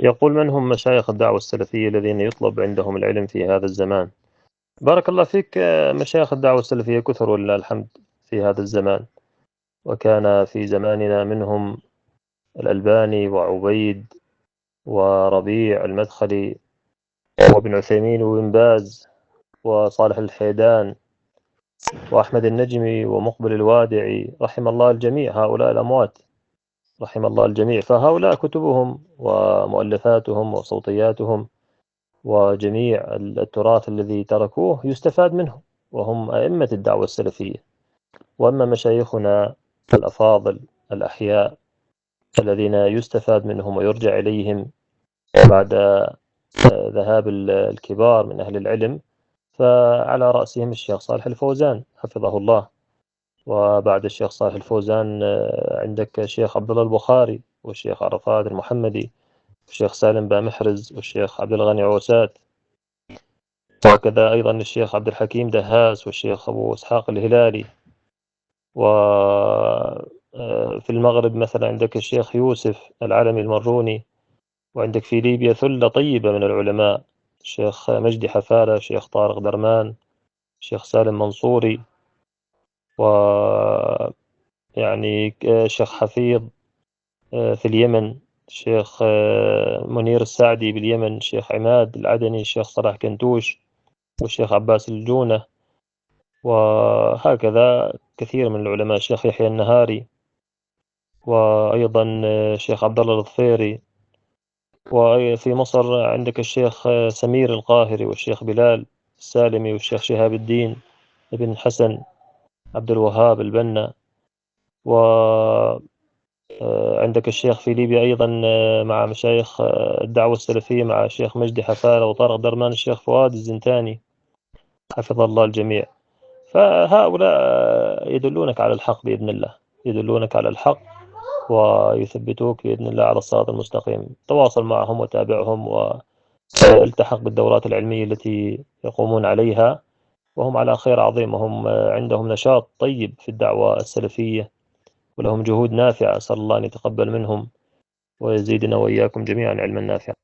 يقول: من هم مشايخ الدعوة السلفية الذين يطلب عندهم العلم في هذا الزمان؟ بارك الله فيك. مشايخ الدعوة السلفية كثر ولله الحمد في هذا الزمان، وكان في زماننا منهم الألباني وعبيد وربيع المدخلي وابن عثيمين وابن باز وصالح الحيدان وأحمد النجمي ومقبل الوادعي، رحم الله الجميع هؤلاء الأموات، رحم الله الجميع. فهؤلاء كتبهم ومؤلفاتهم وصوتياتهم وجميع التراث الذي تركوه يستفاد منه، وهم أئمة الدعوة السلفية. وأما مشايخنا الأفاضل الأحياء الذين يستفاد منهم ويرجع إليهم بعد ذهاب الكبار من أهل العلم، فعلى رأسهم الشيخ صالح الفوزان حفظه الله، وبعد الشيخ صالح الفوزان عندك الشيخ عبد الله البخاري والشيخ عرفات المحمدي والشيخ سالم بامحرز والشيخ عبد الغني عوسات، وكذا أيضا الشيخ عبد الحكيم دهاس والشيخ أبو إسحاق الهلالي. وفي المغرب مثلا عندك الشيخ يوسف العلمي المروني، وعندك في ليبيا ثلة طيبة من العلماء: الشيخ مجدي حفالة، الشيخ طارق درمان، الشيخ سالم منصوري، ويعني الشيخ حفيظ في اليمن، الشيخ منير السعدي باليمن، الشيخ عماد العدني، الشيخ صلاح كنتوش، والشيخ عباس الجونة، وهكذا كثير من العلماء، الشيخ يحيى النهاري، وأيضا الشيخ عبد الله الظفيري. وفي مصر عندك الشيخ سمير القاهري والشيخ بلال السالمي والشيخ شهاب الدين ابن حسن عبد الوهاب البنا. وعندك الشيخ في ليبيا أيضا مع مشايخ الدعوة السلفية مع الشيخ مجدي حفالة وطارق درمان الشيخ فؤاد الزنتاني حفظ الله الجميع. فهؤلاء يدلونك على الحق بإذن الله، يدلونك على الحق ويثبتوك بإذن الله على الصراط المستقيم. تواصل معهم وتابعهم والتحق بالدورات العلمية التي يقومون عليها، وهم على خير عظيم، وهم عندهم نشاط طيب في الدعوة السلفية، ولهم جهود نافعة. أسأل الله أن يتقبل منهم ويزيدنا وإياكم جميعا علما نافعا.